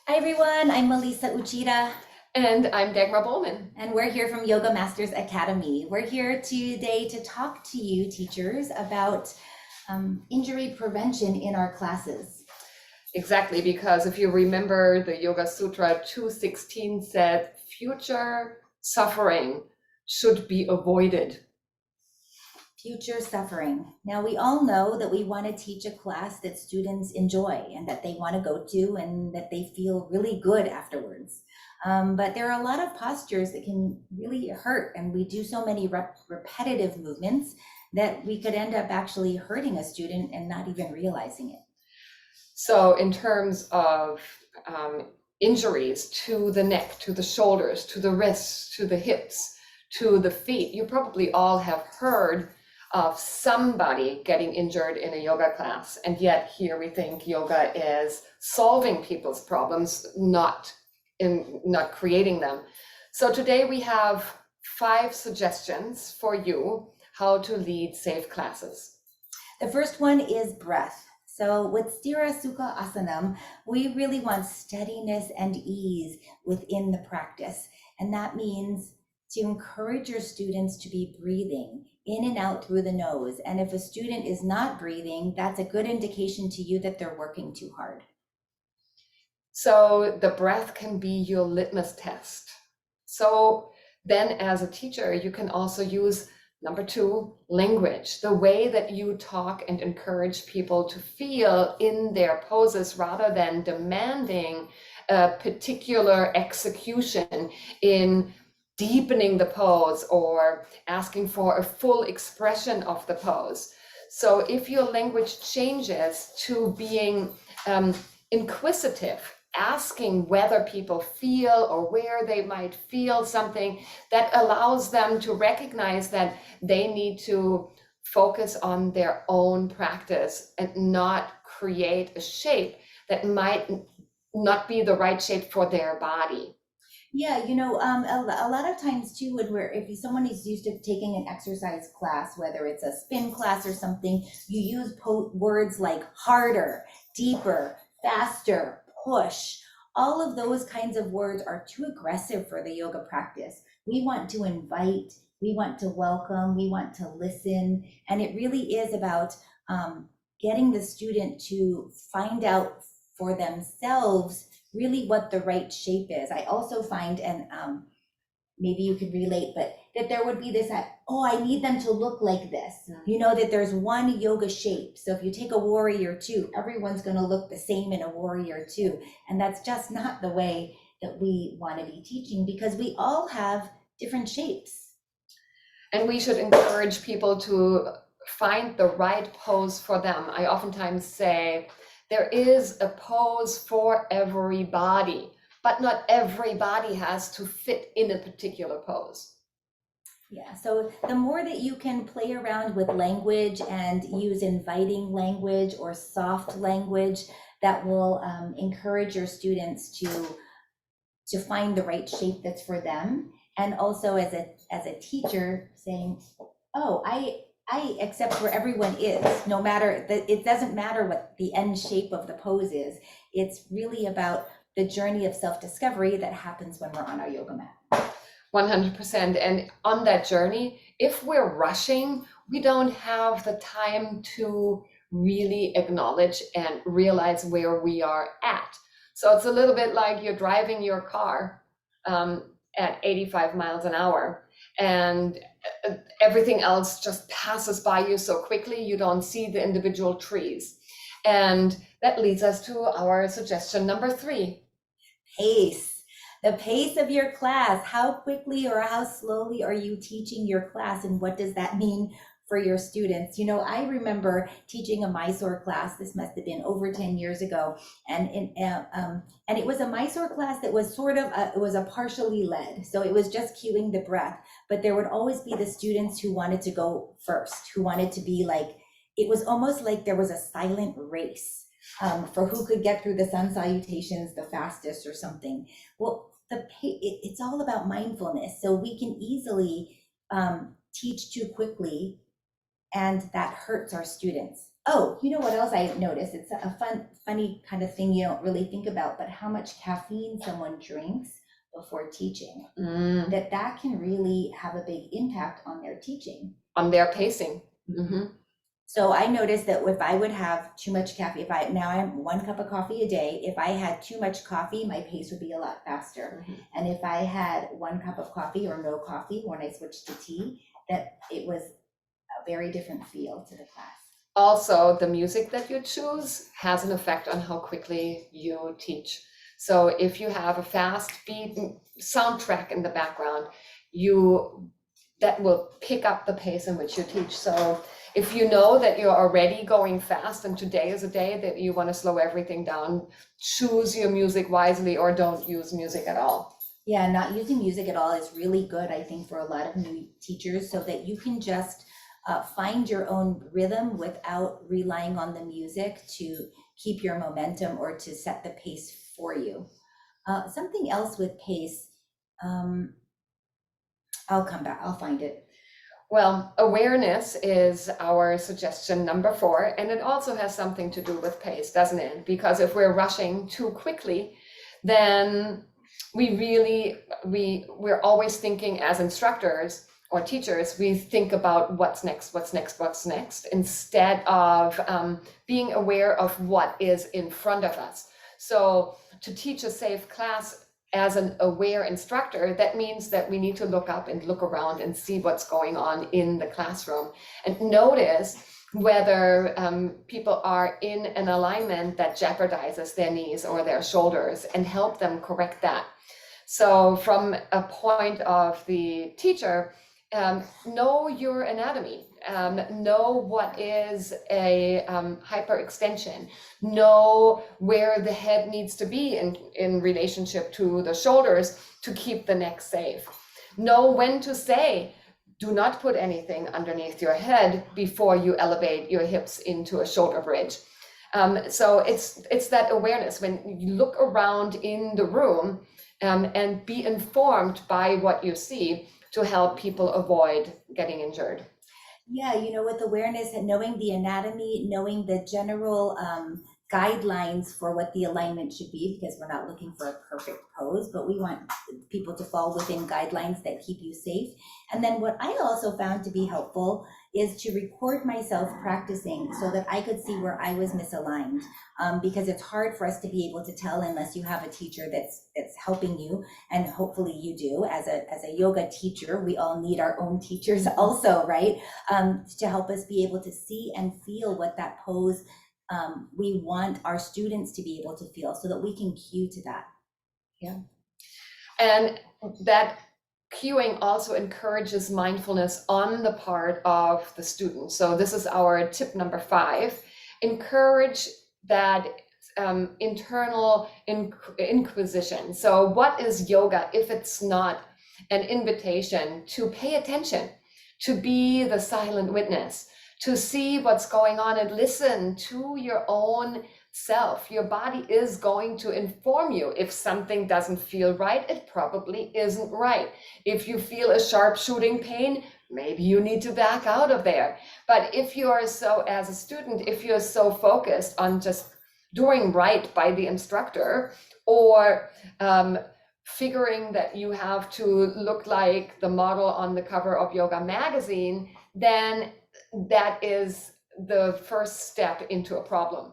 Hi everyone, I'm Melisa Uchida, And I'm Dagmar Bohlman. and we're here from Yoga Masters Academy. We're here today to talk to you teachers about injury prevention in our classes. Exactly, because if you remember, the Yoga Sutra 216 said future suffering should be avoided. Future suffering. Now, we all know that we want to teach a class that students enjoy and that they want to go to and that they feel really good afterwards. But there are a lot of postures that can really hurt, and we do so many repetitive movements that we could end up actually hurting a student and not even realizing it. So, in terms of injuries to the neck, to the shoulders, to the wrists, to the hips, to the feet, you probably all have heard of somebody getting injured in a yoga class. And yet, here we think yoga is solving people's problems, not creating them. So today we have 5 suggestions for you how to lead safe classes. The first one is breath. So with Sthira Sukha Asanam, we really want steadiness and ease within the practice. And that means to encourage your students to be breathing in and out through the nose. And if a student is not breathing, that's a good indication to you that they're working too hard. So the breath can be your litmus test. So then as a teacher, you can also use number 2, language, the way that you talk and encourage people to feel in their poses rather than demanding a particular execution in deepening the pose or asking for a full expression of the pose. So if your language changes to being inquisitive, asking whether people feel or where they might feel something, that allows them to recognize that they need to focus on their own practice and not create a shape that might not be the right shape for their body. Yeah, a lot of times too, when if someone is used to taking an exercise class, whether it's a spin class or something, you use words like harder, deeper, faster, push. All of those kinds of words are too aggressive for the yoga practice. We want to invite, we want to welcome, we want to listen, and it really is about getting the student to find out for themselves really what the right shape is. I also find, and maybe you could relate, but that there would be this, oh, I need them to look like this. You know, that there's one yoga shape. So if you take a warrior two, everyone's going to look the same in a warrior two. And that's just not the way that we want to be teaching, because we all have different shapes. And we should encourage people to find the right pose for them. I oftentimes say, there is a pose for everybody, but not everybody has to fit in a particular pose. Yeah, so the more that you can play around with language and use inviting language or soft language, that will encourage your students to find the right shape that's for them. And also as a teacher saying, oh, I accept where everyone is, no matter that, it doesn't matter what the end shape of the pose is. It's really about the journey of self-discovery that happens when we're on our yoga mat. 100%. And on that journey, if we're rushing, we don't have the time to really acknowledge and realize where we are at. So it's a little bit like you're driving your car at 85 miles an hour, and everything else just passes by you so quickly, you don't see the individual trees. And that leads us to our suggestion number 3. Pace. The pace of your class. How quickly or how slowly are you teaching your class, and what does that mean for your students? You know, I remember teaching a Mysore class. This must have been over 10 years ago, and it was a Mysore class that was sort of it was a partially led, so it was just cueing the breath. But there would always be the students who wanted to go first, who wanted to be like, it was almost like there was a silent race for who could get through the sun salutations the fastest or something. Well, it's all about mindfulness. So we can easily teach too quickly, and that hurts our students. Oh, you know what else I noticed? It's a funny kind of thing you don't really think about, but how much caffeine someone drinks before teaching, Mm, that can really have a big impact on their teaching. on their pacing. Hmm. So I noticed that if I would have too much caffeine, if I now I'm 1 cup of coffee a day, if I had too much coffee, my pace would be a lot faster. And if I had 1 cup of coffee or no coffee when I switched to tea, that it was a very different feel to the class. Also, the music that you choose has an effect on how quickly you teach. So if you have a fast beat soundtrack in the background, that will pick up the pace in which you teach. So if you know that you're already going fast and today is a day that you want to slow everything down, choose your music wisely or don't use music at all. Yeah, not using music at all is really good, I think, for a lot of new teachers, so that you can just find your own rhythm without relying on the music to keep your momentum or to set the pace for you. Something else with pace, I'll come back, I'll find it. Well, awareness is our suggestion number 4, and it also has something to do with pace, doesn't it? Because if we're rushing too quickly, then we're always thinking as instructors or teachers, we think about what's next, instead of being aware of what is in front of us. So to teach a safe class as an aware instructor, that means that we need to look up and look around and see what's going on in the classroom and notice whether people are in an alignment that jeopardizes their knees or their shoulders and help them correct that. So from a point of the teacher, know your anatomy, know what is a hyperextension, know where the head needs to be in relationship to the shoulders to keep the neck safe. Know when to say, do not put anything underneath your head before you elevate your hips into a shoulder bridge. So it's that awareness when you look around in the room and be informed by what you see to help people avoid getting injured. Yeah, with awareness and knowing the anatomy, knowing the general guidelines for what the alignment should be, because we're not looking for a perfect pose, but we want people to fall within guidelines that keep you safe. And then what I also found to be helpful is to record myself practicing so that I could see where I was misaligned, because it's hard for us to be able to tell unless you have a teacher that's helping you, and hopefully you do. As a yoga teacher, we all need our own teachers also, right? To help us be able to see and feel what that pose we want our students to be able to feel, so that we can cue to that. Yeah. And that cueing also encourages mindfulness on the part of the student. So this is our tip number 5. Encourage that internal inquisition. So what is yoga if it's not an invitation to pay attention, to be the silent witness, to see what's going on and listen to your own self? Your body is going to inform you. If something doesn't feel right, it probably isn't right. If you feel a sharp shooting pain, maybe you need to back out of there. But if you're as a student, if you're so focused on just doing right by the instructor, or figuring that you have to look like the model on the cover of Yoga magazine, then that is the first step into a problem.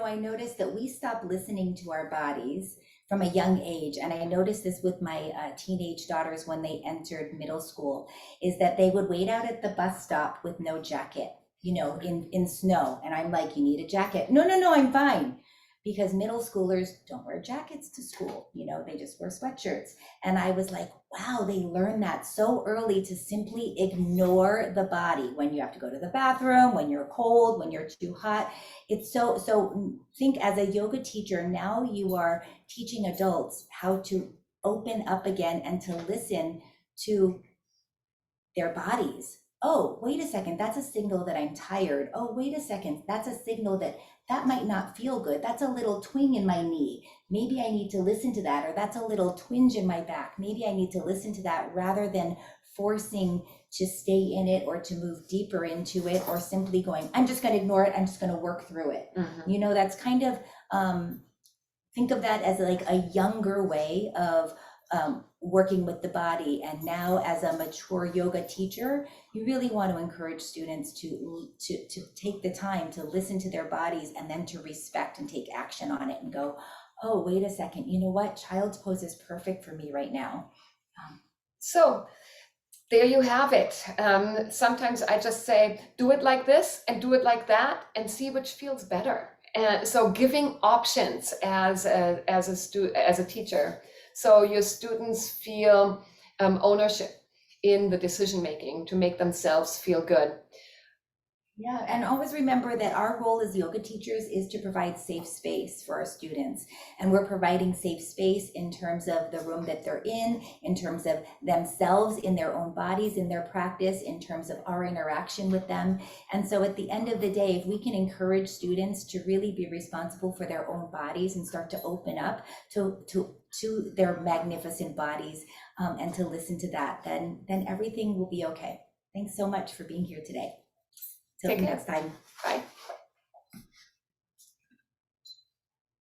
I noticed that we stopped listening to our bodies from a young age, and I noticed this with my teenage daughters when they entered middle school, is that they would wait out at the bus stop with no jacket, in snow, and I'm like, you need a jacket. No, I'm fine. Because middle schoolers don't wear jackets to school, they just wear sweatshirts. And I was like, wow, they learn that so early, to simply ignore the body when you have to go to the bathroom, when you're cold, when you're too hot. It's so think, as a yoga teacher, now you are teaching adults how to open up again and to listen to their bodies. Oh, wait a second, that's a signal that I'm tired. Oh, wait a second, that's a signal that might not feel good. That's a little twinge in my knee. Maybe I need to listen to that. Or that's a little twinge in my back. Maybe I need to listen to that, rather than forcing to stay in it or to move deeper into it, or simply going, I'm just going to ignore it, I'm just going to work through it. You know, that's kind of, think of that as like a younger way of working with the body. And now as a mature yoga teacher, you really want to encourage students to take the time to listen to their bodies, and then to respect and take action on it and go, oh, wait a second, you know what? Child's pose is perfect for me right now. So there you have it. Sometimes I just say, do it like this and do it like that, and see which feels better. And so giving options as a teacher, so your students feel ownership in the decision making to make themselves feel good. Yeah, and always remember that our role as yoga teachers is to provide safe space for our students. And we're providing safe space in terms of the room that they're in terms of themselves, in their own bodies, in their practice, in terms of our interaction with them. And so at the end of the day, if we can encourage students to really be responsible for their own bodies and start to open up to their magnificent bodies, and to listen to that, then everything will be okay. Thanks so much for being here today. Till Take care. next time. Bye.